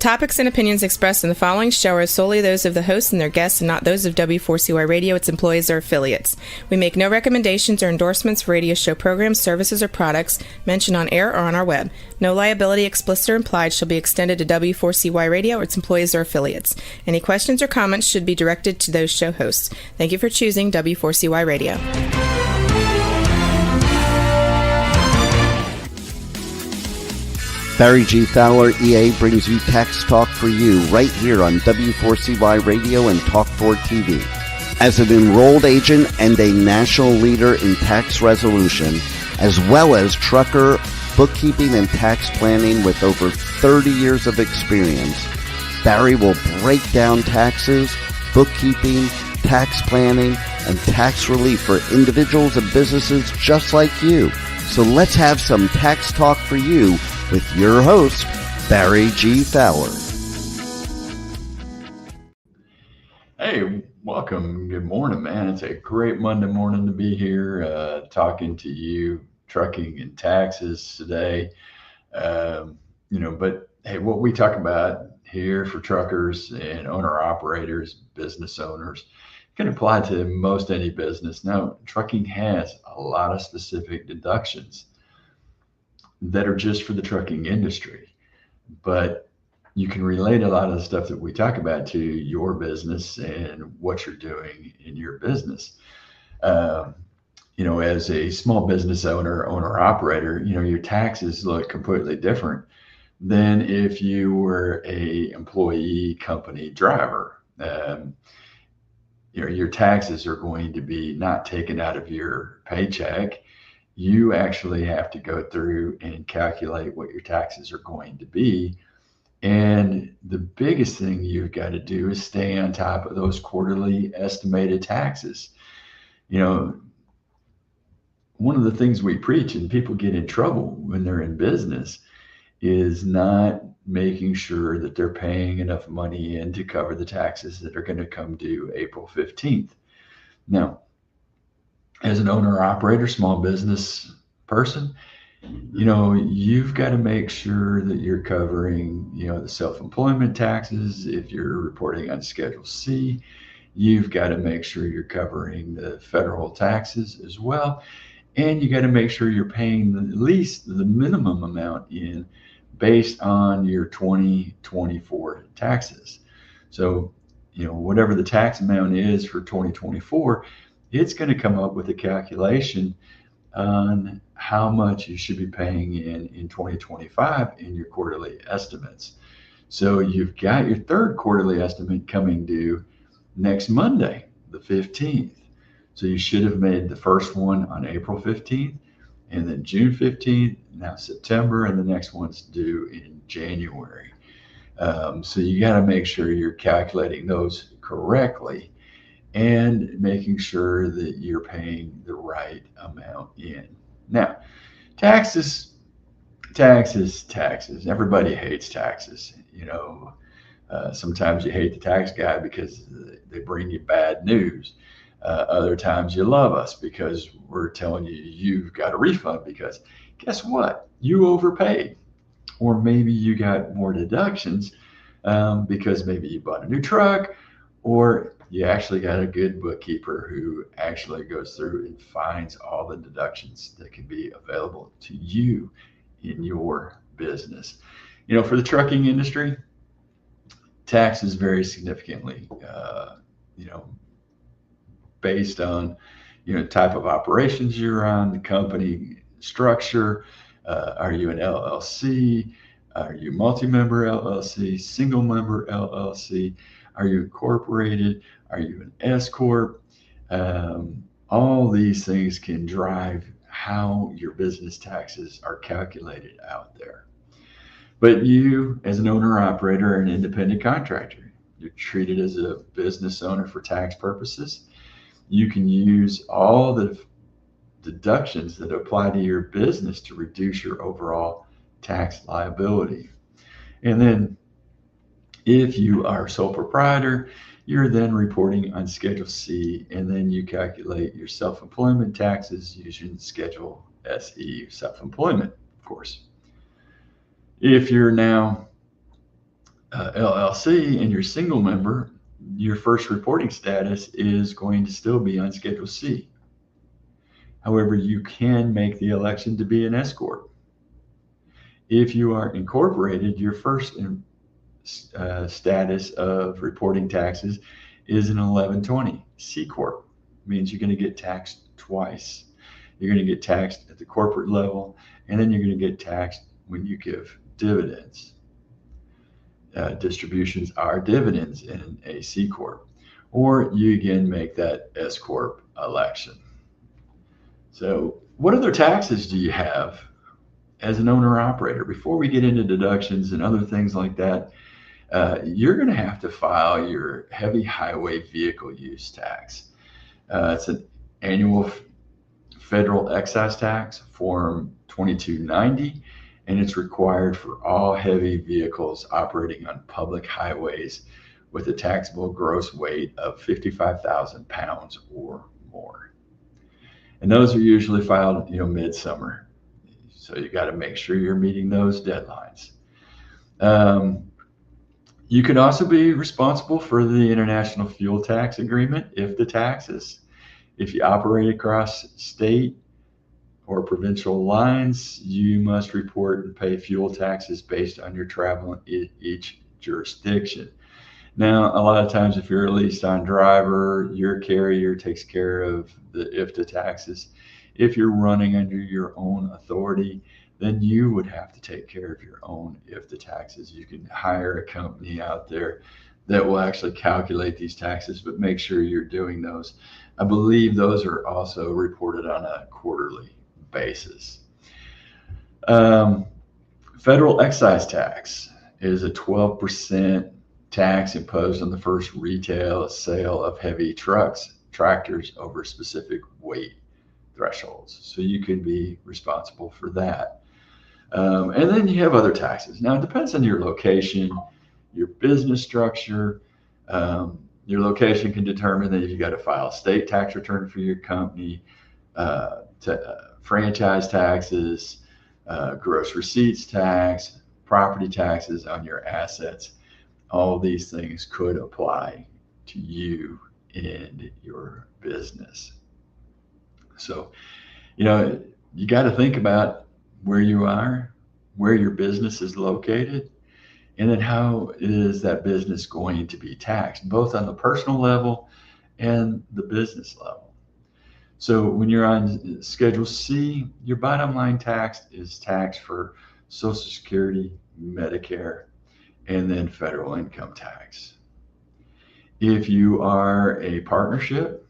topics and opinions expressed in the following show are solely those of the hosts and their guests and not those of W4CY Radio, its employees, or affiliates. We make no recommendations or endorsements for radio show programs, services, or products mentioned on air or on our web. No liability, explicit or implied, shall be extended to W4CY Radio or its employees or affiliates. Any questions or comments should be directed to those show hosts. Thank you for choosing W4CY Radio. Barry G. Fowler, EA, brings you Tax Talk for You right here on W4CY Radio and Talk4 TV. As an enrolled agent and a national leader in tax resolution, as well as trucker, bookkeeping, and tax planning with over 30 years of experience, Barry will break down taxes, bookkeeping, tax planning, and tax relief for individuals and businesses just like you. So let's have some Tax Talk for You with your host, Barry G. Fowler. Hey, welcome. Good morning, man. It's a great Monday morning to be here talking to you, trucking and taxes today. But hey, what we talk about here for truckers and owner-operators, business owners, can apply to most any business. Now, trucking has a lot of specific deductions that are just for the trucking industry, but you can relate a lot of the stuff that we talk about to your business and what you're doing in your business. As a small business owner operator, your taxes look completely different than if you were a employee company driver. Your taxes are going to be not taken out of your paycheck. You actually have to go through and calculate what your taxes are going to be. And the biggest thing you've got to do is stay on top of those quarterly estimated taxes. One of the things we preach and people get in trouble when they're in business is not making sure that they're paying enough money in to cover the taxes that are going to come due April 15th. Now, as an owner operator, small business person, you've got to make sure that you're covering, the self-employment taxes. If you're reporting on Schedule C, you've got to make sure you're covering the federal taxes as well. And you got to make sure you're paying at least the minimum amount in based on your 2024 taxes. So, whatever the tax amount is for 2024, it's going to come up with a calculation on how much you should be paying in 2025 in your quarterly estimates. So you've got your third quarterly estimate coming due next Monday, the 15th. So you should have made the first one on April 15th, and then June 15th, now September, and the next one's due in January. So you got to make sure you're calculating those correctly and making sure that you're paying the right amount in. Now, taxes. Everybody hates taxes. Sometimes you hate the tax guy because they bring you bad news. Other times you love us because we're telling you you've got a refund because guess what? You overpaid. Or maybe you got more deductions because maybe you bought a new truck, or you actually got a good bookkeeper who actually goes through and finds all the deductions that can be available to you in your business. For the trucking industry, taxes vary significantly, based on, type of operations you're on, the company structure. Are you an LLC? Are you multi-member LLC, single member LLC? Are you incorporated? Are you an S Corp? All these things can drive how your business taxes are calculated out there. But you, as an owner operator or an independent contractor, you're treated as a business owner for tax purposes. You can use all the deductions that apply to your business to reduce your overall tax liability. And then if you are a sole proprietor, you're then reporting on Schedule C, and then you calculate your self-employment taxes using Schedule SE, self-employment, of course. If you're now LLC and you're single member, your first reporting status is going to still be on Schedule C. However, you can make the election to be an S Corp. If you are incorporated, your first status of reporting taxes is an 1120 C Corp. Means you're going to get taxed twice. You're going to get taxed at the corporate level, and then you're going to get taxed when you give dividends. Distributions are dividends in a C Corp. Or you again make that S Corp election. So what other taxes do you have as an owner-operator? Before we get into deductions and other things like that, you're going to have to file your heavy highway vehicle use tax. It's an annual federal excise tax, Form 2290, and it's required for all heavy vehicles operating on public highways with a taxable gross weight of 55,000 pounds or more. And those are usually filed, midsummer. So you got to make sure you're meeting those deadlines. You can also be responsible for the International Fuel Tax Agreement if you operate across state or provincial lines, you must report and pay fuel taxes based on your travel in each jurisdiction. Now, a lot of times if you're a leased on driver, your carrier takes care of the IFTA taxes. If you're running under your own authority, then you would have to take care of your own IFTA taxes. You can hire a company out there that will actually calculate these taxes, but make sure you're doing those. I believe those are also reported on a quarterly basis. Federal excise tax is a 12% tax imposed on the first retail sale of heavy tractors over specific weight thresholds. So you can be responsible for that. And then you have other taxes. Now it depends on your location, your business structure. Your location can determine that you got to file a state tax return for your company, franchise taxes, gross receipts tax, property taxes on your assets. All these things could apply to you and your business. So, you got to think about where you are, where your business is located, and then how is that business going to be taxed, both on the personal level and the business level. So when you're on Schedule C, your bottom line tax is taxed for Social Security, Medicare, and then federal income tax. If you are a partnership,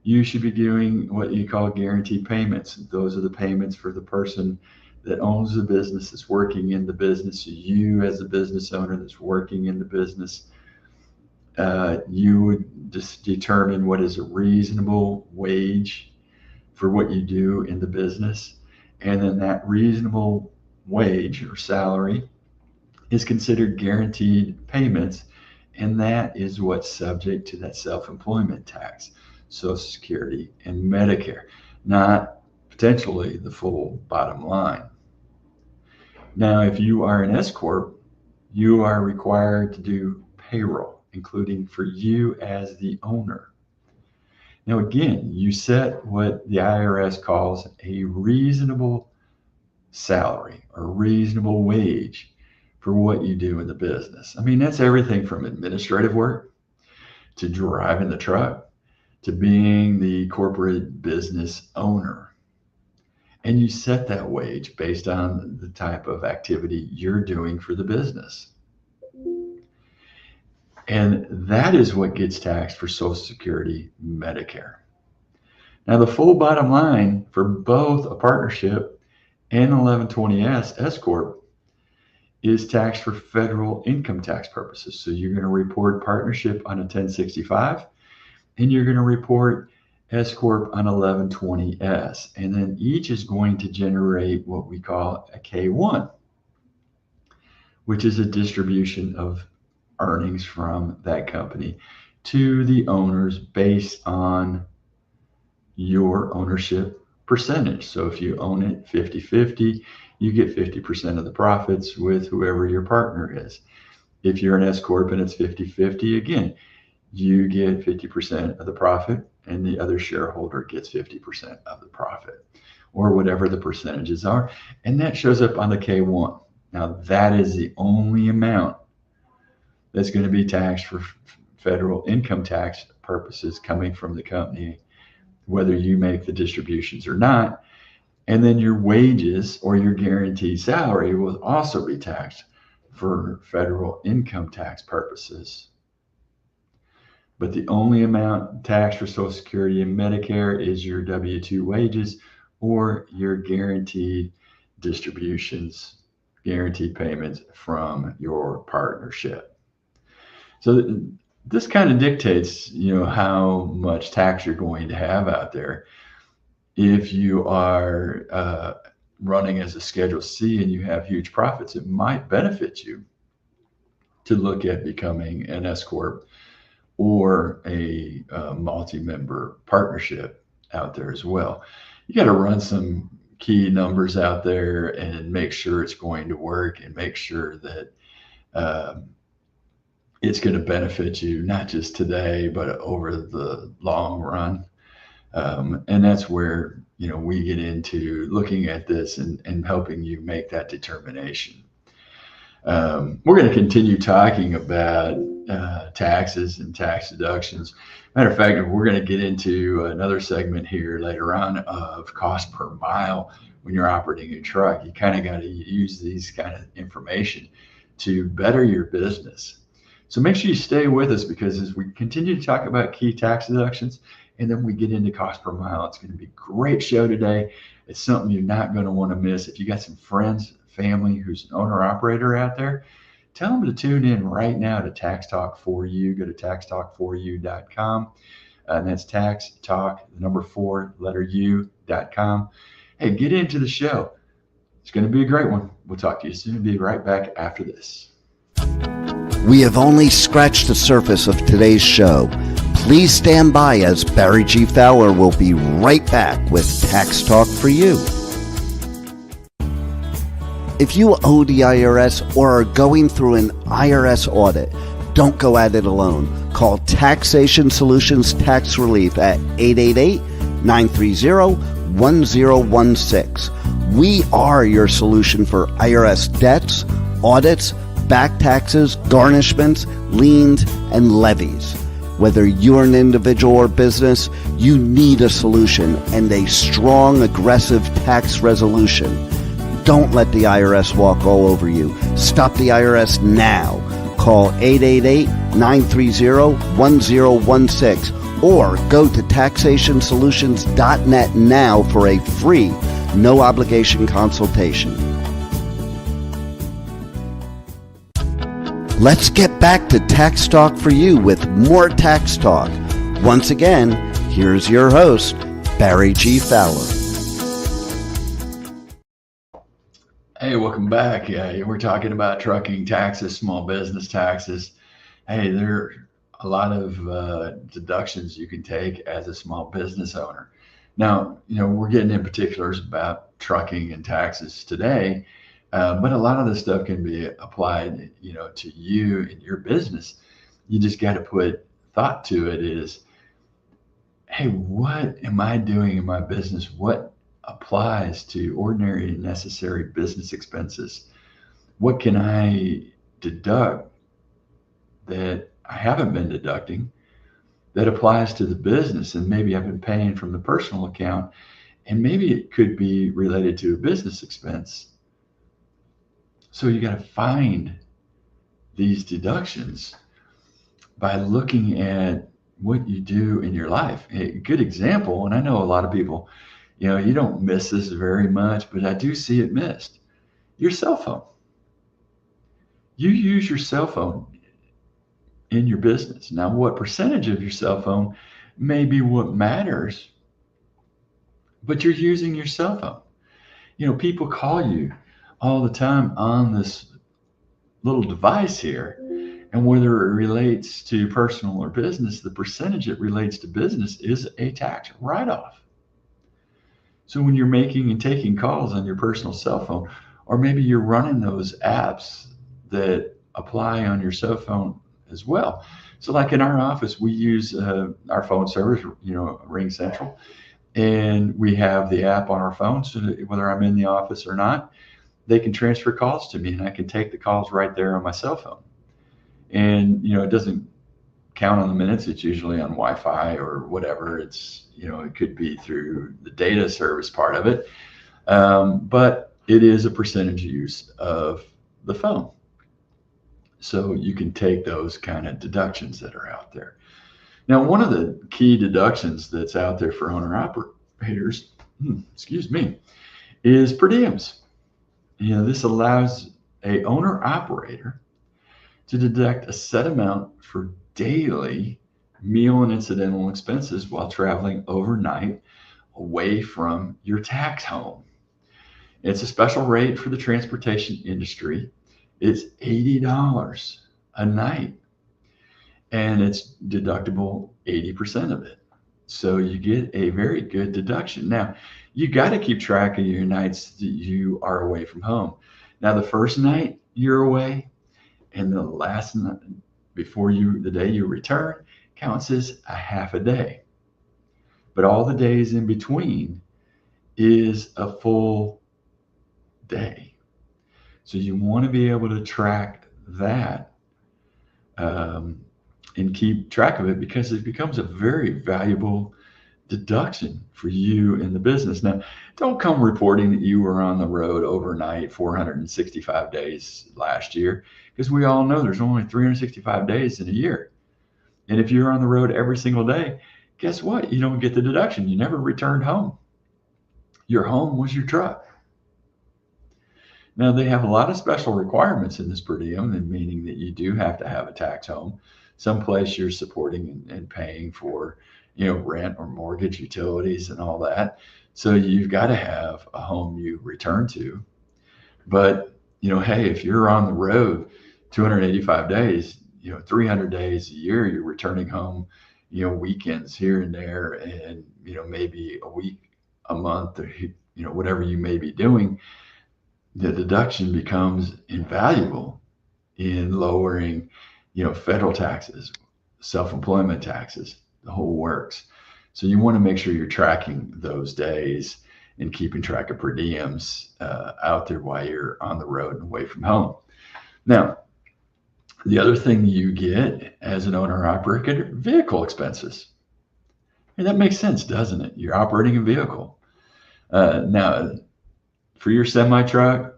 you should be doing what you call guaranteed payments. Those are the payments for the person that owns the business, that's working in the business. You as a business owner that's working in the business, you would just determine what is a reasonable wage for what you do in the business. And then that reasonable wage or salary is considered guaranteed payments. And that is what's subject to that self-employment tax, Social Security, and Medicare, not potentially the full bottom line. Now, if you are an S Corp, you are required to do payroll, including for you as the owner. Now, again, you set what the IRS calls a reasonable salary or reasonable wage for what you do in the business. I mean, that's everything from administrative work to driving the truck to being the corporate business owner. And you set that wage based on the type of activity you're doing for the business. And that is what gets taxed for Social Security, Medicare. Now, the full bottom line for both a partnership and 1120S S Corp is taxed for federal income tax purposes. So you're going to report partnership on a 1065, and you're going to report S Corp on 1120S. And then each is going to generate what we call a K1, which is a distribution of earnings from that company to the owners based on your ownership percentage. So if you own it 50-50, you get 50% of the profits with whoever your partner is. If you're an S Corp and it's 50-50, again, you get 50% of the profit and the other shareholder gets 50% of the profit, or whatever the percentages are. And that shows up on the K1. Now, that is the only amount that's going to be taxed for federal income tax purposes coming from the company, whether you make the distributions or not. And then your wages or your guaranteed salary will also be taxed for federal income tax purposes. But the only amount taxed for Social Security and Medicare is your W-2 wages or your guaranteed distributions, guaranteed payments from your partnership. So this kind of dictates, how much tax you're going to have out there. If you are running as a Schedule C and you have huge profits, it might benefit you to look at becoming an S Corp or a multi-member partnership out there as well. You got to run some key numbers out there and make sure it's going to work, and make sure that it's going to benefit you, not just today, but over the long run. And that's where, we get into looking at this and helping you make that determination. We're going to continue talking about taxes and tax deductions. Matter of fact, we're going to get into another segment here later on of cost per mile. When you're operating a truck, you kind of got to use these kind of information to better your business. So make sure you stay with us, because as we continue to talk about key tax deductions and then we get into cost per mile, it's going to be a great show today. It's something you're not going to want to miss. If you got some friends, family who's an owner operator out there, tell them to tune in right now to Tax Talk for You. Go to taxtalk4u.com. And that's Tax Talk, the number 4, letter U.com. Hey, get into the show. It's going to be a great one. We'll talk to you soon. Be right back after this. We have only scratched the surface of today's show. Please stand by, as Barry G. Fowler will be right back with Tax Talk for You. If you owe the IRS or are going through an IRS audit, don't go at it alone. Call Taxation Solutions Tax Relief at 888-930-1016. We are your solution for IRS debts, audits, back taxes, garnishments, liens, and levies. Whether you're an individual or business, you need a solution and a strong, aggressive tax resolution. Don't let the IRS walk all over you. Stop the IRS now. Call 888-930-1016 or go to taxationsolutions.net now for a free, no obligation consultation. Let's get back to Tax Talk for You with more Tax Talk. Once again, here's your host, Barry G. Fowler. Hey, welcome back. We're talking about trucking taxes, small business taxes. Hey, there are a lot of deductions you can take as a small business owner. Now, we're getting in particulars about trucking and taxes today. But a lot of this stuff can be applied, to you and your business. You just got to put thought to it is, hey, what am I doing in my business? What applies to ordinary and necessary business expenses? What can I deduct that I haven't been deducting that applies to the business? And maybe I've been paying from the personal account, and maybe it could be related to a business expense. So you got to find these deductions by looking at what you do in your life. A good example, and I know a lot of people, you don't miss this very much, but I do see it missed. Your cell phone. You use your cell phone in your business. Now, what percentage of your cell phone may be what matters, but you're using your cell phone. People call you all the time on this little device here, and whether it relates to personal or business, the percentage it relates to business is a tax write-off. So when you're making and taking calls on your personal cell phone, or maybe you're running those apps that apply on your cell phone as well. So like in our office, we use our phone service, Ring Central, and we have the app on our phone so that whether I'm in the office or not, they can transfer calls to me and I can take the calls right there on my cell phone. And, it doesn't count on the minutes. It's usually on Wi-Fi or whatever. It could be through the data service part of it. But it is a percentage use of the phone. So you can take those kind of deductions that are out there. Now, one of the key deductions that's out there for owner operators, is per diems. This allows a owner operator to deduct a set amount for daily meal and incidental expenses while traveling overnight away from your tax home. It's a special rate for the transportation industry. It's $80 a night, and it's deductible 80% of it. So you get a very good deduction. Now, you got to keep track of your nights that you are away from home. Now, the first night you're away and the last night the day you return counts as a half a day. But all the days in between is a full day. So you want to be able to track that and keep track of it because it becomes a very valuable deduction for you in the business. Now, don't come reporting that you were on the road overnight 465 days last year, because we all know there's only 365 days in a year. And if you're on the road every single day, guess what? You don't get the deduction. You never returned home. Your home was your truck. Now, they have a lot of special requirements in this per diem, meaning that you do have to have a tax home, someplace you're supporting and paying for, rent or mortgage, utilities, and all that. So you've got to have a home you return to. But, hey, if you're on the road 285 days, 300 days a year, you're returning home, weekends here and there, and, maybe a week, a month, or, whatever you may be doing, the deduction becomes invaluable in lowering, federal taxes, self-employment taxes, the whole works. So you want to make sure you're tracking those days and keeping track of per diems out there while you're on the road and away from home. Now, the other thing you get as an owner operator, vehicle expenses. And that makes sense, doesn't it? You're operating a vehicle. Now, for your semi-truck,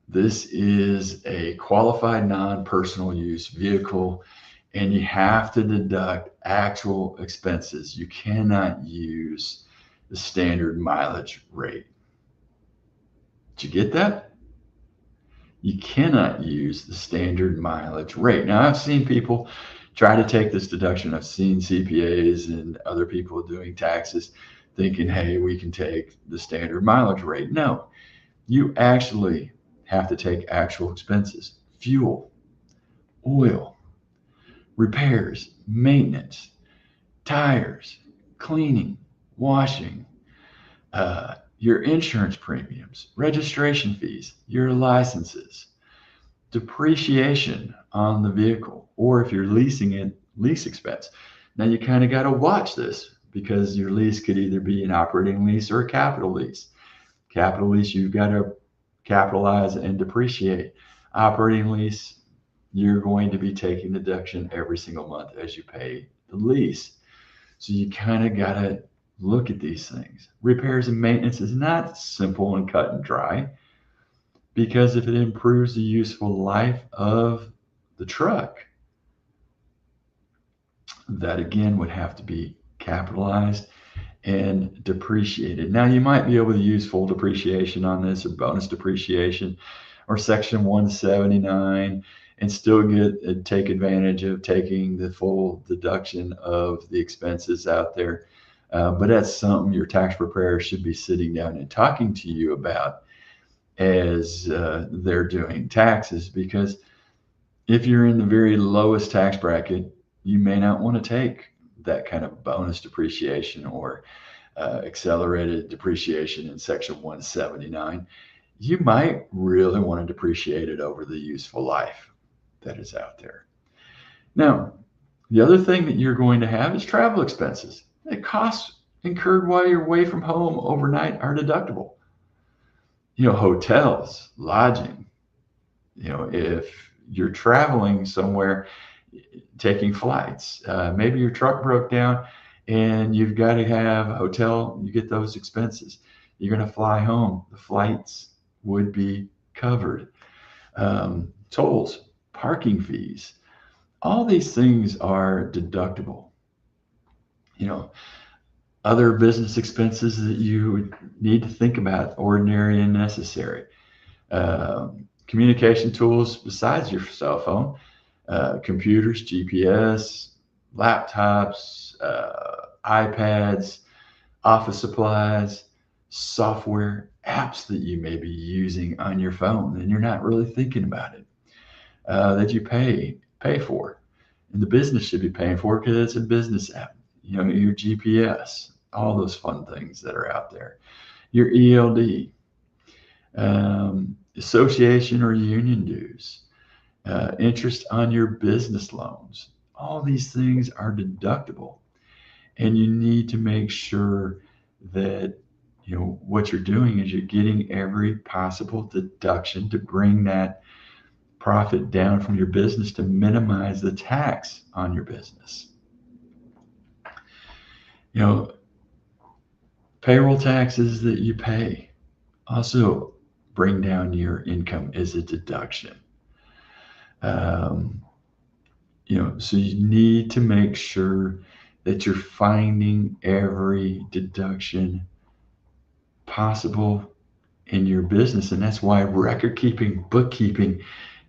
this is a qualified non-personal use vehicle, and you have to deduct actual expenses. You cannot use the standard mileage rate. Did you get that? You cannot use the standard mileage rate. Now, I've seen people try to take this deduction. I've seen CPAs and other people doing taxes thinking, hey, we can take the standard mileage rate. No, you actually have to take actual expenses: fuel, oil, repairs, maintenance, tires, cleaning, washing, your insurance premiums, registration fees, your licenses, depreciation on the vehicle, or if you're leasing it, lease expense. Now you kind of got to watch this because your lease could either be an operating lease or a capital lease. Capital lease, you've got to capitalize and depreciate. Operating lease, you're going to be taking deduction every single month as you pay the lease. So you kind of got to look at these things. Repairs and maintenance is not simple and cut and dry, because if it improves the useful life of the truck, that again would have to be capitalized and depreciated. Now, you might be able to use full depreciation on this, or bonus depreciation, or Section 179, and still take advantage of taking the full deduction of the expenses out there. But that's something your tax preparer should be sitting down and talking to you about as they're doing taxes, because if you're in the very lowest tax bracket, you may not want to take that kind of bonus depreciation or accelerated depreciation in Section 179. you might really want to depreciate it over the useful life that is out there. Now, the other thing that you're going to have is travel expenses. The costs incurred while you're away from home overnight are deductible. Hotels, lodging, if you're traveling somewhere, taking flights, maybe your truck broke down and you've got to have a hotel, you get those expenses. You're going to fly home, the flights would be covered. Tolls, parking fees, all these things are deductible. Other business expenses that you would need to think about, ordinary and necessary. Communication tools besides your cell phone, computers, GPS, laptops, iPads, office supplies, software, apps that you may be using on your phone and you're not really thinking about it, that you pay for. And the business should be paying for because it's a business app. Your GPS, all those fun things that are out there. Your ELD, association or union dues, interest on your business loans. All these things are deductible. And you need to make sure that what you're doing is you're getting every possible deduction to bring that profit down from your business to minimize the tax on your business. Payroll taxes that you pay also bring down your income as a deduction. So you need to make sure that you're finding every deduction possible in your business. And that's why record keeping, bookkeeping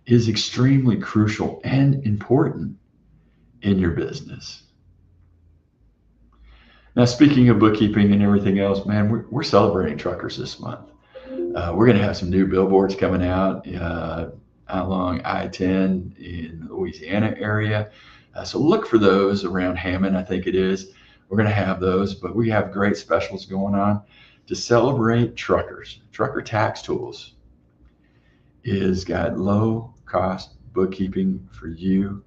is extremely crucial and important in your business. Now, speaking of bookkeeping and everything else, man, we're celebrating truckers this month. We're going to have some new billboards coming out along I-10 in the Louisiana area. So look for those around Hammond, I think it is. We're going to have those, but we have great specials going on to celebrate truckers. Trucker Tax Tools is got low cost bookkeeping for you.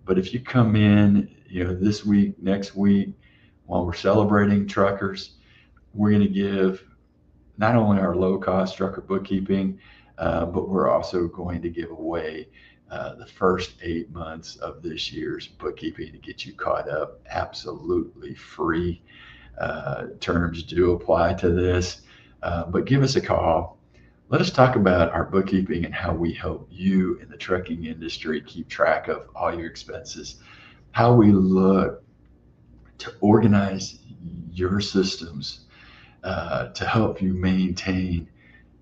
But if you come in, this week, next week, while we're celebrating truckers, we're going to give not only our low cost trucker bookkeeping, but we're also going to give away the first 8 months of this year's bookkeeping to get you caught up absolutely free. Terms do apply to this, but give us a call. Let us talk about our bookkeeping and how we help you in the trucking industry keep track of all your expenses, how we look to organize your systems to help you maintain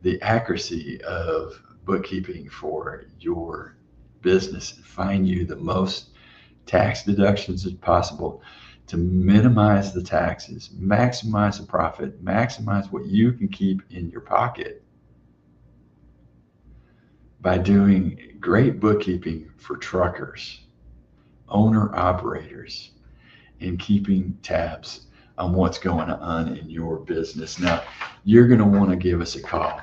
the accuracy of bookkeeping for your business and find you the most tax deductions as possible to minimize the taxes, maximize the profit, maximize what you can keep in your pocket by doing great bookkeeping for truckers, owner operators, and keeping tabs on what's going on in your business. Now, you're going to want to give us a call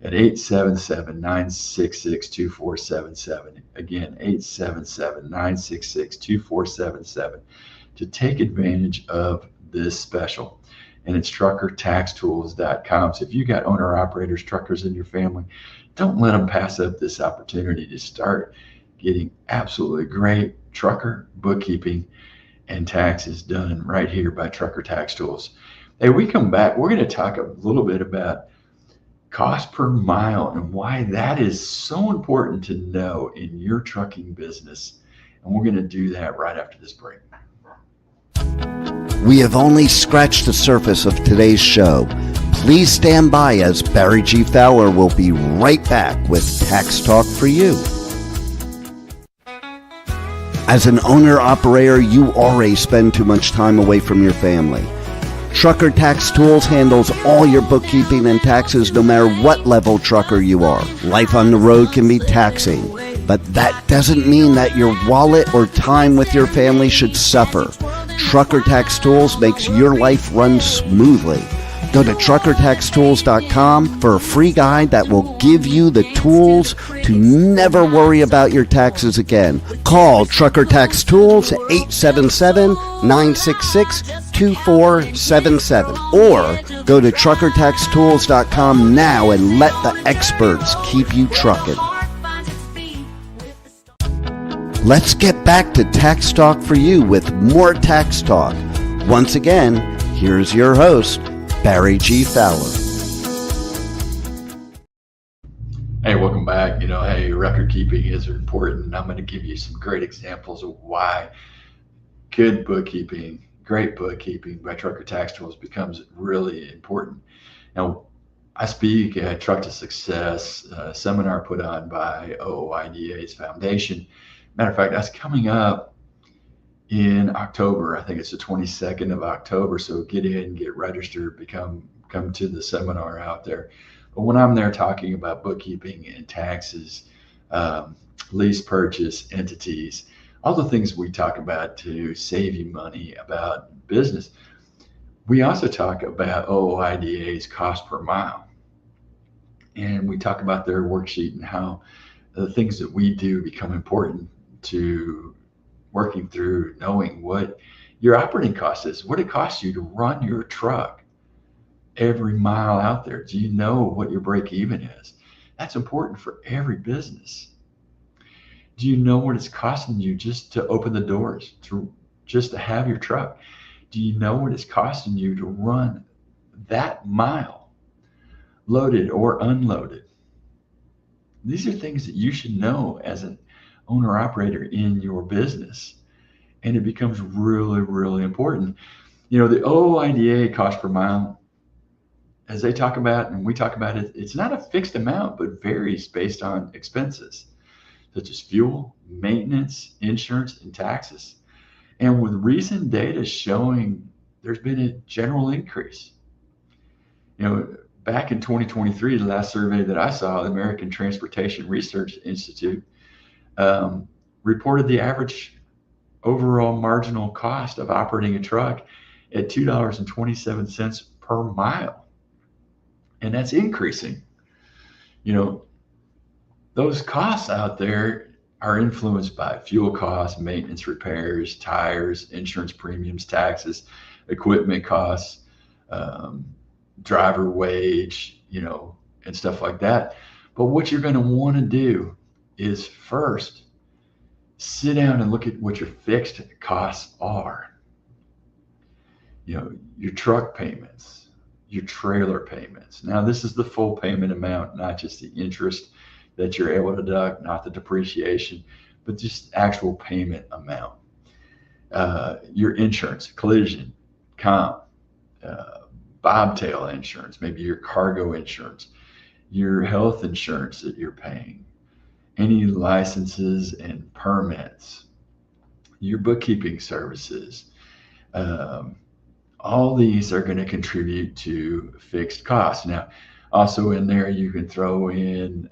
at 877-966-2477. Again, 877-966-2477 to take advantage of this special. And it's truckertaxtools.com. So if you got owner operators, truckers in your family, don't let them pass up this opportunity to start getting absolutely great trucker bookkeeping and taxes done right here by Trucker Tax Tools. Hey, we come back, we're going to talk a little bit about cost per mile and why that is so important to know in your trucking business. And we're going to do that right after this break. We have only scratched the surface of today's show. Please stand by as Barry G. Fowler will be right back with Tax Talk for you. As an owner-operator, you already spend too much time away from your family. Trucker Tax Tools handles all your bookkeeping and taxes no matter what level trucker you are. Life on the road can be taxing, but that doesn't mean that your wallet or time with your family should suffer. Trucker Tax Tools makes your life run smoothly. Go to truckertaxtools.com for a free guide that will give you the tools to never worry about your taxes again. Call Trucker Tax Tools at 877-966-2477 or go to truckertaxtools.com now and let the experts keep you trucking. Let's get back to Tax Talk for You with more Tax Talk. Once again, here's your host, Barry G. Fowler. Hey, welcome back. Hey, record keeping is important. And I'm going to give you some great examples of why good bookkeeping, great bookkeeping by Trucker Tax Tools becomes really important. Now, I speak at Truck to Success, a seminar put on by OOIDA's foundation. Matter of fact, that's coming up in October. I think it's the 22nd of October. So get in, get registered, come to the seminar out there. But when I'm there talking about bookkeeping and taxes, lease purchase, entities, all the things we talk about to save you money about business, we also talk about OOIDA's cost per mile. And we talk about their worksheet and how the things that we do become important to working through knowing what your operating cost is, what it costs you to run your truck every mile out there. Do you know what your break even is? That's important for every business. Do you know what it's costing you just to open the doors, just to have your truck? Do you know what it's costing you to run that mile, loaded or unloaded? These are things that you should know as an owner operator in your business. And it becomes really, really important. The OOIDA cost per mile, as they talk about, and we talk about it, it's not a fixed amount, but varies based on expenses, such as fuel, maintenance, insurance, and taxes. And with recent data showing there's been a general increase. Back in 2023, the last survey that I saw, the American Transportation Research Institute reported the average overall marginal cost of operating a truck at $2.27 per mile. And that's increasing. Those costs out there are influenced by fuel costs, maintenance, repairs, tires, insurance premiums, taxes, equipment costs, driver wage, and stuff like that. But what you're going to want to do is first sit down and look at what your fixed costs are. Your truck payments, your trailer payments. Now, this is the full payment amount, not just the interest that you're able to deduct, not the depreciation, but just actual payment amount. Your insurance, collision, comp, bobtail insurance, maybe your cargo insurance, your health insurance that you're paying, any licenses and permits, your bookkeeping services. All these are going to contribute to fixed costs. Now, also in there, you can throw in,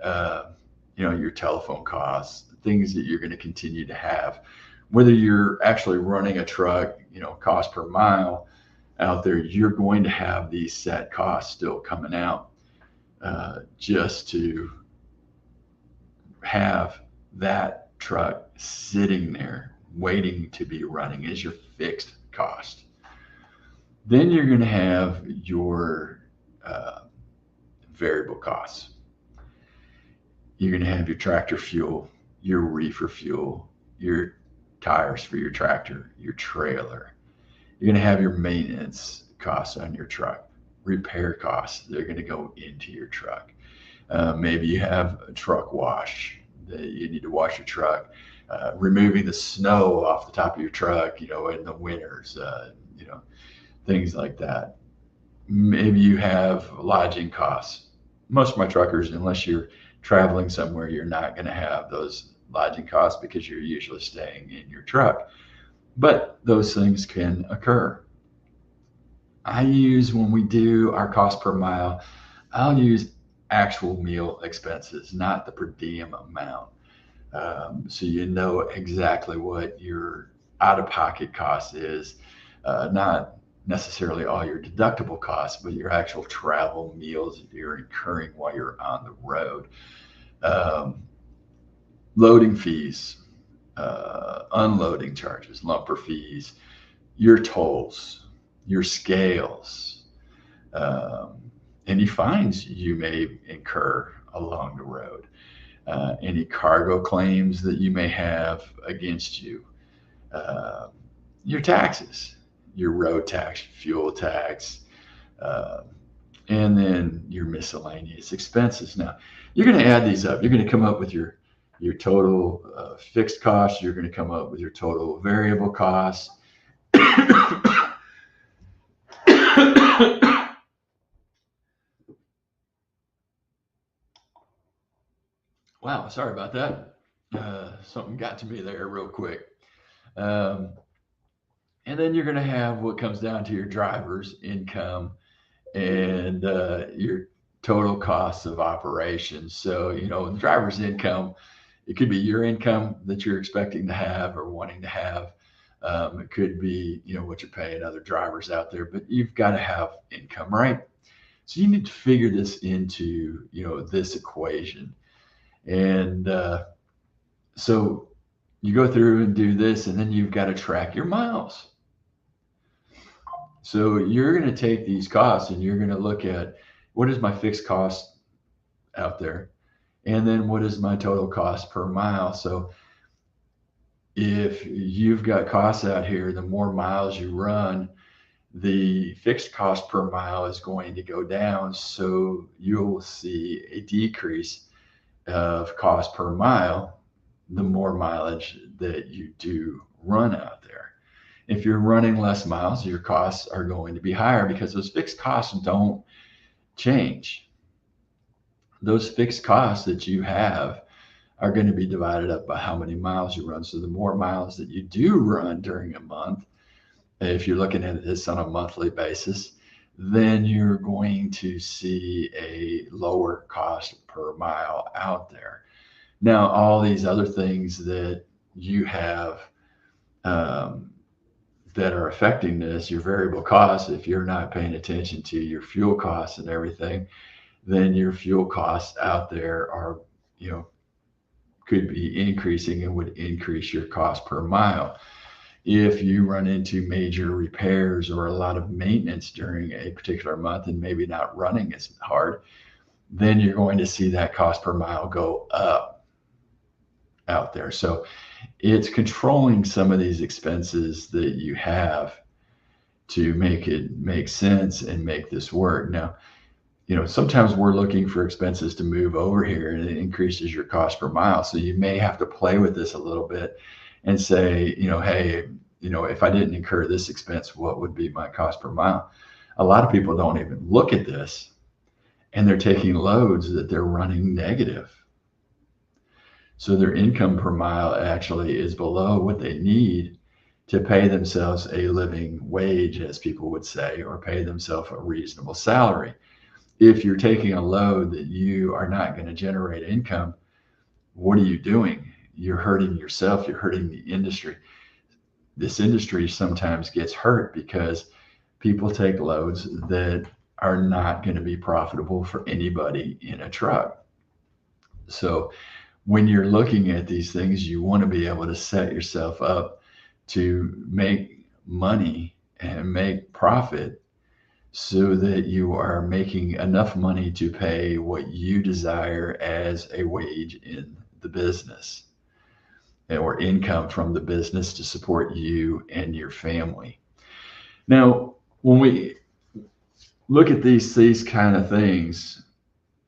your telephone costs, things that you're going to continue to have. Whether you're actually running a truck, cost per mile out there, you're going to have these set costs still coming out just to have that truck sitting there waiting to be running is your fixed cost. Then you're going to have your variable costs. You're going to have your tractor fuel, your reefer fuel, your tires for your tractor, your trailer. You're going to have your maintenance costs on your truck, repair costs. They're going to go into your truck. Maybe you have a truck wash that you need to wash your truck, removing the snow off the top of your truck, in the winters, things like that. Maybe you have lodging costs. Most of my truckers, unless you're traveling somewhere, you're not going to have those lodging costs because you're usually staying in your truck. But those things can occur. When we do our cost per mile, I'll use actual meal expenses, not the per diem amount. So you know exactly what your out-of-pocket cost is, not necessarily all your deductible costs, but your actual travel, meals that you're incurring while you're on the road. Um, Loading fees, unloading charges, lumper fees, your tolls, your scales, um, any fines you may incur along the road, any cargo claims that you may have against you, uh, your taxes, your road tax, fuel tax, uh, and then your miscellaneous expenses. Now, you're going to add these up. You're going to come up with your total fixed costs. You're going to come up with your total variable costs. Wow, sorry about that. Something got to me there real quick. Um, and then you're going to have what comes down to your driver's income and your total costs of operations. So, the driver's income, it could be your income that you're expecting to have or wanting to have. It could be, what you're paying other drivers out there, but you've got to have income, right? So you need to figure this into, this equation. And so you go through and do this, and then you've got to track your miles. So you're going to take these costs and you're going to look at what is my fixed cost out there, and then what is my total cost per mile. So if you've got costs out here, the more miles you run, the fixed cost per mile is going to go down. So you'll see a decrease of cost per mile the more mileage that you do run out there. If you're running less miles, your costs are going to be higher because those fixed costs don't change. Those fixed costs that you have are going to be divided up by how many miles you run. So the more miles that you do run during a month, if you're looking at this on a monthly basis, then you're going to see a lower cost per mile out there. Now, all these other things that you have that are affecting this, your variable costs, if you're not paying attention to your fuel costs and everything, then your fuel costs out there are, could be increasing and would increase your cost per mile. If you run into major repairs or a lot of maintenance during a particular month and maybe not running as hard, then you're going to see that cost per mile go up out there. So it's controlling some of these expenses that you have to make it make sense and make this work. Now, sometimes we're looking for expenses to move over here and it increases your cost per mile. So you may have to play with this a little bit and say, hey, if I didn't incur this expense, what would be my cost per mile? A lot of people don't even look at this, and they're taking loads that they're running negative. So their income per mile actually is below what they need to pay themselves a living wage, as people would say, or pay themselves a reasonable salary. If you're taking a load that you are not going to generate income, what are you doing? You're hurting yourself. You're hurting the industry. This industry sometimes gets hurt because people take loads that are not going to be profitable for anybody in a truck. So when you're looking at these things, you want to be able to set yourself up to make money and make profit so that you are making enough money to pay what you desire as a wage in the business or income from the business to support you and your family. Now, when we look at these kind of things,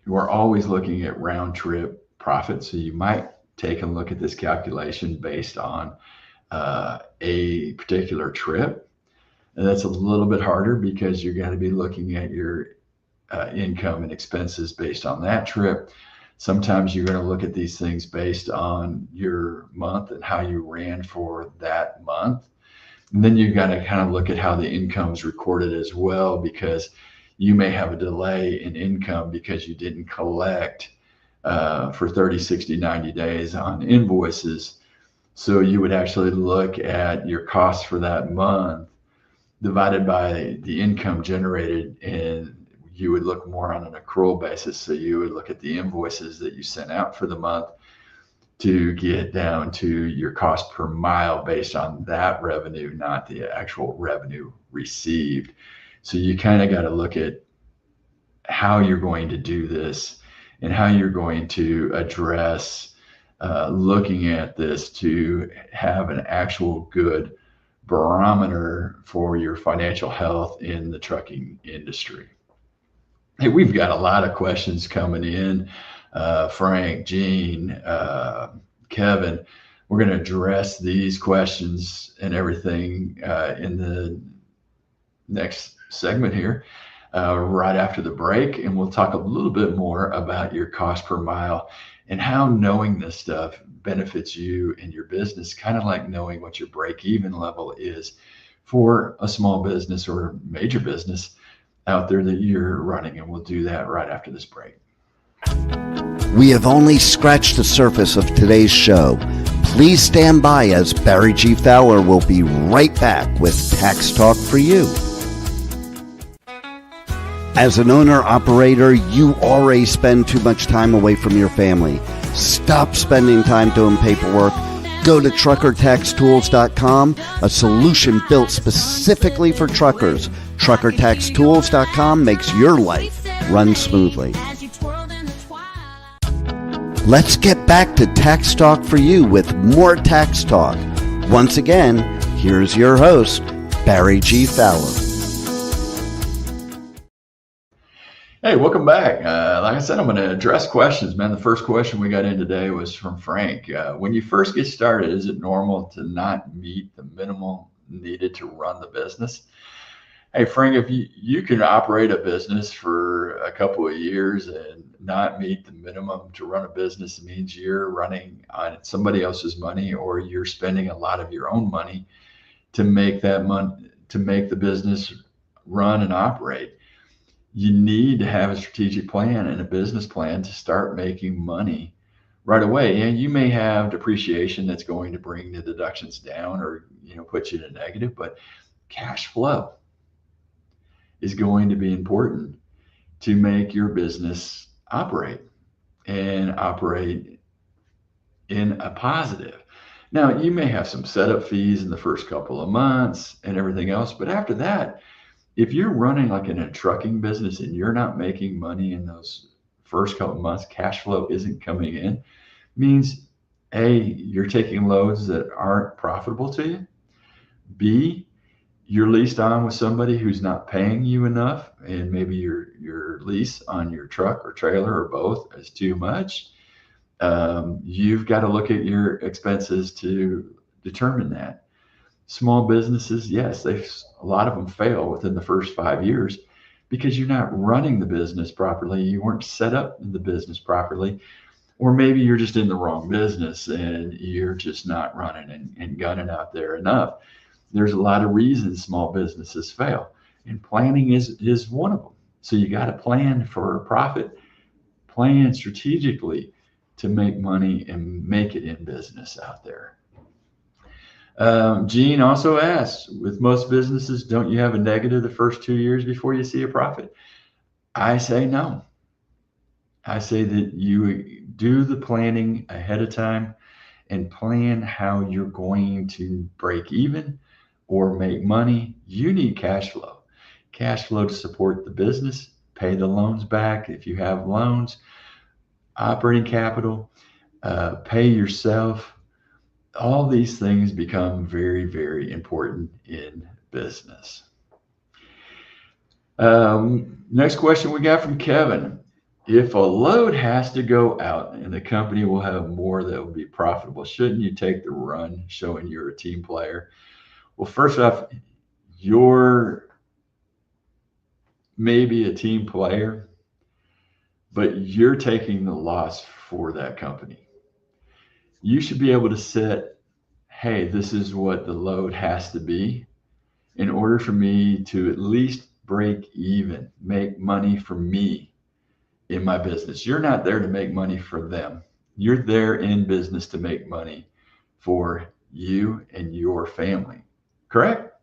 we're always looking at round trip profit. So you might take a look at this calculation based on a particular trip. And that's a little bit harder because you're going to be looking at your income and expenses based on that trip. Sometimes you're going to look at these things based on your month and how you ran for that month. And then you've got to kind of look at how the income is recorded as well, because you may have a delay in income because you didn't collect for 30, 60, 90 days on invoices. So you would actually look at your costs for that month divided by the income generated, and you would look more on an accrual basis. So you would look at the invoices that you sent out for the month to get down to your cost per mile based on that revenue, not the actual revenue received. So you kind of got to look at how you're going to do this and how you're going to address looking at this to have an actual good barometer for your financial health in the trucking industry. Hey, we've got a lot of questions coming in. Frank, Gene, Kevin, we're going to address these questions and everything in the next segment here, right after the break. And we'll talk a little bit more about your cost per mile and how knowing this stuff benefits you and your business, kind of like knowing what your break-even level is for a small business or major business out there that you're running. And we'll do that right after this break. We have only scratched the surface of today's show. Please stand by as Barry G. Fowler will be right back with Tax Talk for You. As an owner-operator, you already spend too much time away from your family. Stop spending time doing paperwork. Go to truckertaxtools.com, a solution built specifically for truckers. Truckertaxtools.com makes your life run smoothly. Let's get back to Tax Talk for You with more Tax Talk. Once again, here's your host, Barry G. Fowler. Hey, welcome back. Like I said, I'm going to address questions, man. The first question we got in today was from Frank. When you first get started, is it normal to not meet the minimal needed to run the business? Hey, Frank, if you can operate a business for a couple of years and not meet the minimum to run a business, it means you're running on somebody else's money, or you're spending a lot of your own money to make that money, to make the business run and operate. You need to have a strategic plan and a business plan to start making money right away. And you may have depreciation that's going to bring the deductions down, or put you in a negative, but cash flow is going to be important to make your business operate and operate in a positive. Now, you may have some setup fees in the first couple of months and everything else, but after that, if you're running like in a trucking business and you're not making money in those first couple of months, cash flow isn't coming in, means A, you're taking loads that aren't profitable to you. B, you're leased on with somebody who's not paying you enough, and maybe your lease on your truck or trailer or both is too much. You've got to look at your expenses to determine that. Small businesses, yes, a lot of them fail within the first 5 years because you're not running the business properly. You weren't set up in the business properly, or maybe you're just in the wrong business and you're just not running and gunning out there enough. There's a lot of reasons small businesses fail, and planning is one of them. So you got to plan for a profit, plan strategically to make money and make it in business out there. Gene also asks, with most businesses, don't you have a negative the first 2 years before you see a profit? I say no. I say that you do the planning ahead of time and plan how you're going to break even or make money. You need cash flow to support the business, pay the loans back if you have loans, operating capital, pay yourself. All these things become very, very important in business. Next question we got from Kevin. If a load has to go out and the company will have more that will be profitable, shouldn't you take the run, showing you're a team player? Well, first off, you're maybe a team player, but you're taking the loss for that company. You should be able to set, hey, this is what the load has to be in order for me to at least break even, make money for me in my business. You're not there to make money for them. You're there in business to make money for you and your family, correct?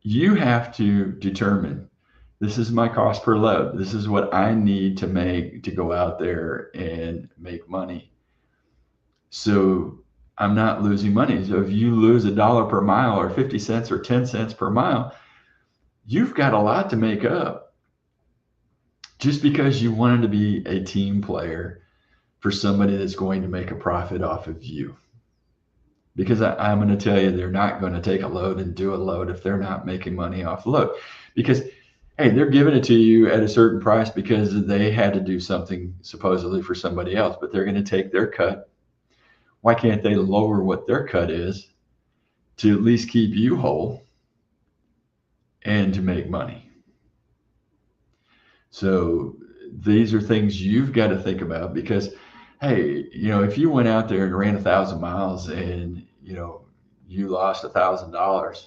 you have to determine, this is my cost per load. This is what I need to make to go out there and make money. So I'm not losing money. So if you lose $1 per mile or 50 cents or 10 cents per mile, you've got a lot to make up just because you wanted to be a team player for somebody that's going to make a profit off of you. Because I'm going to tell you, they're not going to take a load and do a load if they're not making money off the load. Because, hey, they're giving it to you at a certain price because they had to do something supposedly for somebody else, but they're going to take their cut. Why can't they lower what their cut is to at least keep you whole and to make money? So these are things you've got to think about, because, hey, if you went out there and ran 1,000 miles and, you lost $1,000,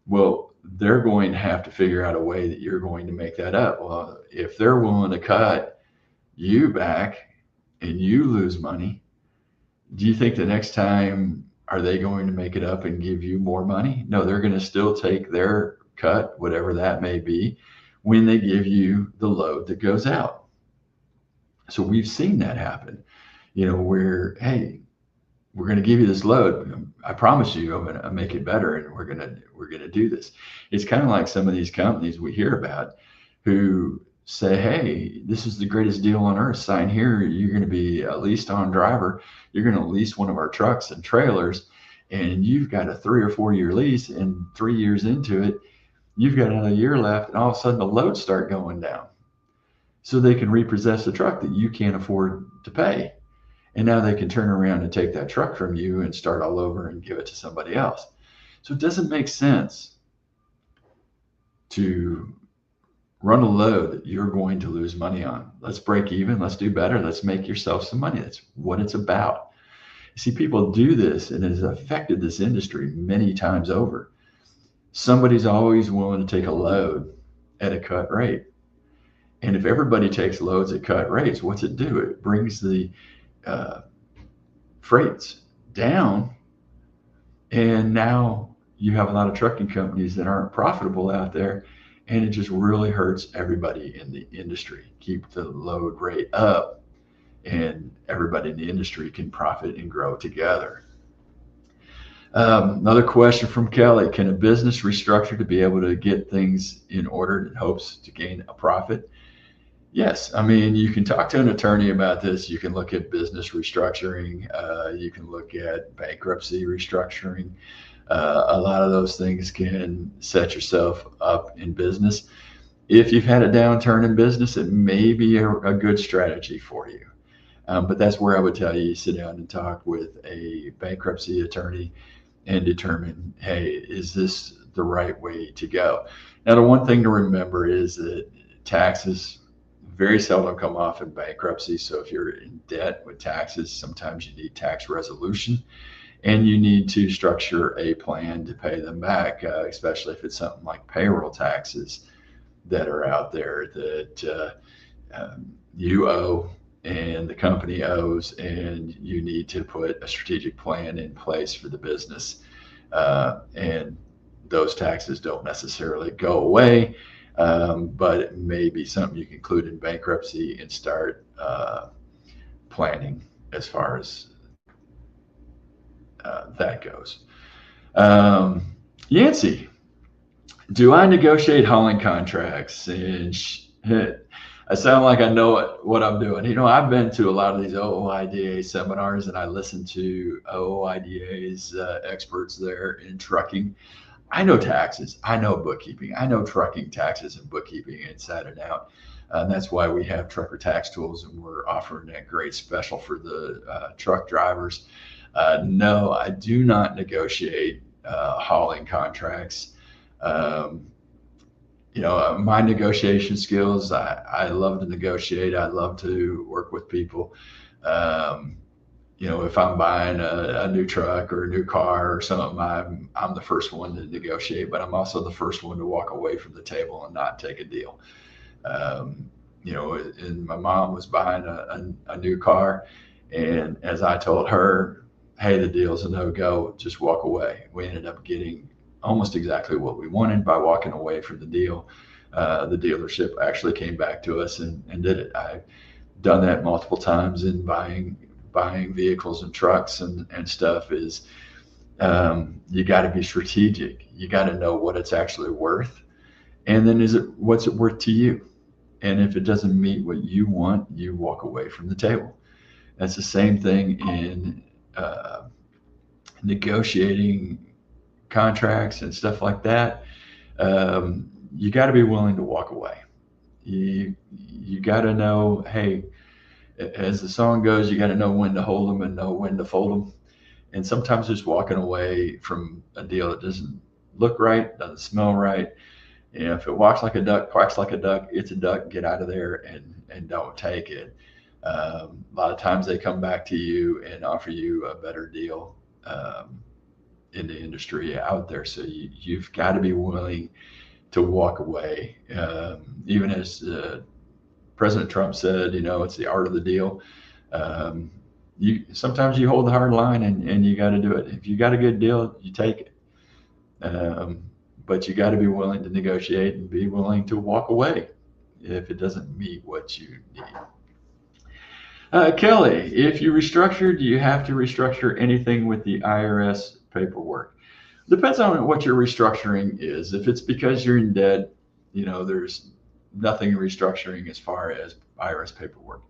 well, they're going to have to figure out a way that you're going to make that up. Well, if they're willing to cut you back and you lose money, do you think the next time, are they going to make it up and give you more money? No, they're going to still take their cut, whatever that may be, when they give you the load that goes out. So we've seen that happen, where, hey, we're going to give you this load. I promise you, I'm going to make it better, and we're going to do this. It's kind of like some of these companies we hear about who say, hey, this is the greatest deal on earth. Sign here. You're going to be a leased on driver. You're going to lease one of our trucks and trailers, and you've got a 3 or 4 year lease, and 3 years into it, you've got another year left, and all of a sudden the loads start going down. So they can repossess the truck that you can't afford to pay. And now they can turn around and take that truck from you and start all over and give it to somebody else. So it doesn't make sense to run a load that you're going to lose money on. Let's break even. Let's do better. Let's make yourself some money. That's what it's about. You see, people do this, and it has affected this industry many times over. Somebody's always willing to take a load at a cut rate. And if everybody takes loads at cut rates, what's it do? It brings the freights down, and now you have a lot of trucking companies that aren't profitable out there, and it just really hurts everybody in the industry. Keep the load rate up, and everybody in the industry can profit and grow together. Another question from Kelly: can a business restructure to be able to get things in order in hopes to gain a profit? Yes. I mean, you can talk to an attorney about this. You can look at business restructuring. You can look at bankruptcy restructuring. A lot of those things can set yourself up in business. If you've had a downturn in business, it may be a good strategy for you. But that's where I would tell you sit down and talk with a bankruptcy attorney and determine, hey, is this the right way to go? Now, the one thing to remember is that taxes very seldom come off in bankruptcy. So if you're in debt with taxes, sometimes you need tax resolution, and you need to structure a plan to pay them back, especially if it's something like payroll taxes that are out there that you owe and the company owes, and you need to put a strategic plan in place for the business. And those taxes don't necessarily go away. But it may be something you can include in bankruptcy and start planning as far as that goes. Yancey, do I negotiate hauling contracts? And I sound like I know what I'm doing. I've been to a lot of these OOIDA seminars, and I listen to OOIDA's experts there in trucking. I know taxes, I know bookkeeping, I know trucking taxes and bookkeeping inside and out. And that's why we have Trucker Tax Tools, and we're offering that great special for the truck drivers. No, I do not negotiate hauling contracts. My negotiation skills, I love to negotiate. I love to work with people. If I'm buying a new truck or a new car or something, I'm the first one to negotiate, but I'm also the first one to walk away from the table and not take a deal. And my mom was buying a new car, and as I told her, hey, the deal's a no-go, just walk away. We ended up getting almost exactly what we wanted by walking away from the deal. The dealership actually came back to us and did it. I've done that multiple times in buying vehicles and trucks and stuff. Is you got to be strategic. You got to know what it's actually worth, and then what's it worth to you? And if it doesn't meet what you want, you walk away from the table. That's the same thing in negotiating contracts and stuff like that. You got to be willing to walk away. You got to know, hey, as the song goes, you got to know when to hold them and know when to fold them. And sometimes just walking away from a deal that doesn't look right, doesn't smell right. If it walks like a duck, quacks like a duck, it's a duck. Get out of there and don't take it. A lot of times they come back to you and offer you a better deal in the industry out there. So you've got to be willing to walk away. Even as President Trump said, it's the art of the deal. Sometimes you hold the hard line and you got to do it. If you got a good deal, you take it. But you got to be willing to negotiate and be willing to walk away if it doesn't meet what you need. Kelly, if you restructure, do you have to restructure anything with the IRS paperwork? Depends on what your restructuring is. If it's because you're in debt, there's nothing restructuring as far as IRS paperwork.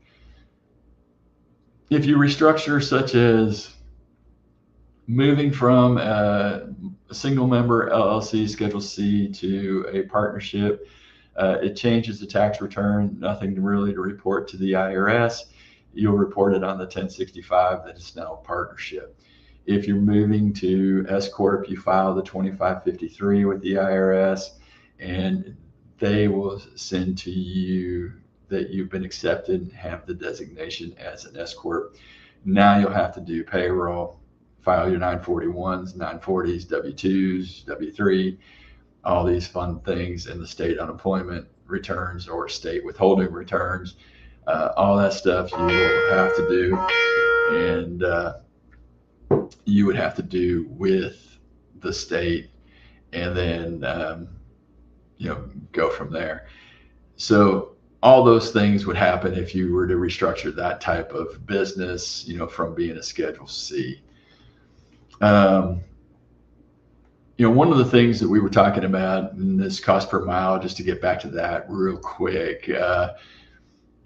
If you restructure, such as moving from a single member LLC Schedule C to a partnership, it changes the tax return, nothing really to report to the IRS. You'll report it on the 1065 that it's now a partnership. If you're moving to S Corp, you file the 2553 with the IRS, and they will send to you that you've been accepted and have the designation as an S Corp. Now you'll have to do payroll, file your 941s, 940s, W-2s, W-3, all these fun things, and the state unemployment returns or state withholding returns. All that stuff you will have to do, and you would have to do with the state, and then go from there. So all those things would happen if you were to restructure that type of business, from being a Schedule C. One of the things that we were talking about in this cost per mile, just to get back to that real quick,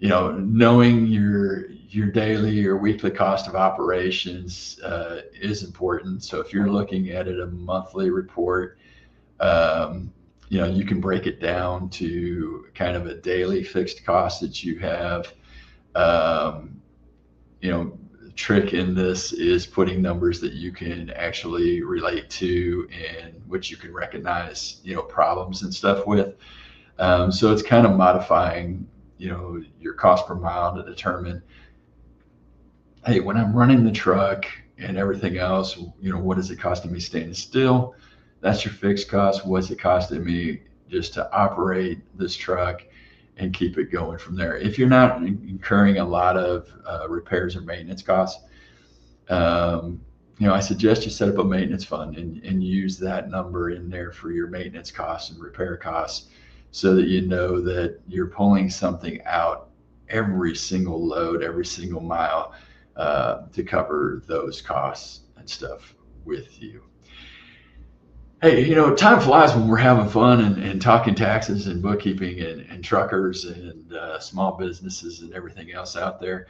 knowing your daily or weekly cost of operations is important. So if you're looking at it a monthly report, you can break it down to kind of a daily fixed cost that you have. Trick in this is putting numbers that you can actually relate to and which you can recognize, problems and stuff with. So it's kind of modifying, your cost per mile to determine, hey, when I'm running the truck and everything else, what is it costing me standing still? That's your fixed cost. What's it costing me just to operate this truck and keep it going from there? If you're not incurring a lot of repairs or maintenance costs, I suggest you set up a maintenance fund and use that number in there for your maintenance costs and repair costs, so that you know that you're pulling something out every single load, every single mile to cover those costs and stuff with you. Hey, time flies when we're having fun and talking taxes and bookkeeping and truckers and small businesses and everything else out there.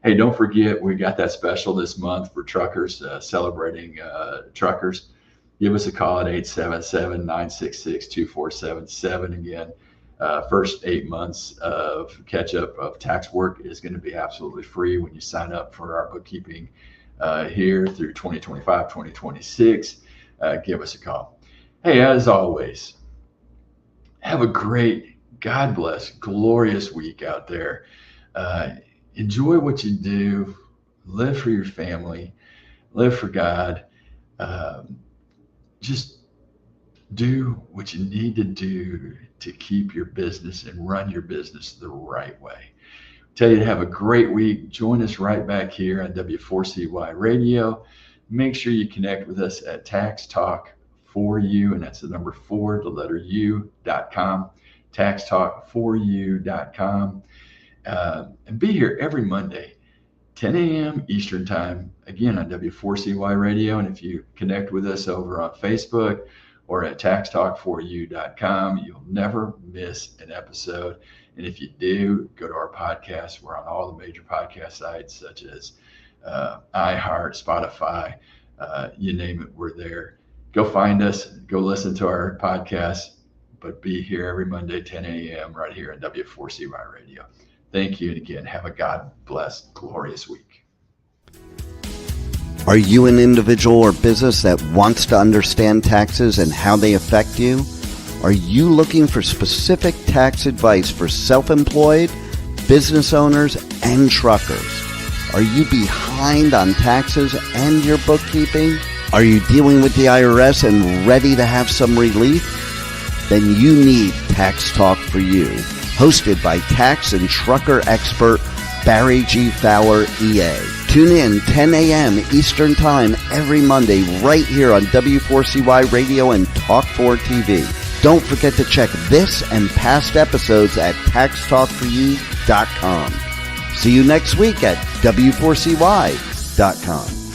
Hey, don't forget, we got that special this month for truckers, celebrating truckers. Give us a call at 877-966-2477. Again, first 8 months of catch-up of tax work is going to be absolutely free when you sign up for our bookkeeping here through 2025, 2026. Give us a call. Hey, as always, have a great, God bless, glorious week out there. Enjoy what you do. Live for your family. Live for God. Just do what you need to do to keep your business and run your business the right way. Tell you to have a great week. Join us right back here on W4CY Radio. Make sure you connect with us at Tax Talk taxtalk4u, and that's the number 4, the letter u.com, taxtalk4u.com. And be here every Monday, 10 a.m. Eastern Time, again on W4CY Radio. And if you connect with us over on Facebook or at taxtalk4u.com, you'll never miss an episode. And if you do, go to our podcast. We're on all the major podcast sites such as iHeart, Spotify, you name it, we're there. Go find us, go listen to our podcast, but be here every Monday, 10 a.m. right here on W4CY Radio. Thank you. And again, have a God-blessed, glorious week. Are you an individual or business that wants to understand taxes and how they affect you? Are you looking for specific tax advice for self-employed, business owners, and truckers? Are you behind on taxes and your bookkeeping? Are you dealing with the IRS and ready to have some relief? Then you need Tax Talk for You, hosted by tax and trucker expert Barry G. Fowler, EA. Tune in 10 a.m. Eastern Time every Monday right here on W4CY Radio and Talk4 TV. Don't forget to check this and past episodes at taxtalk4u.com. See you next week at W4CY.com.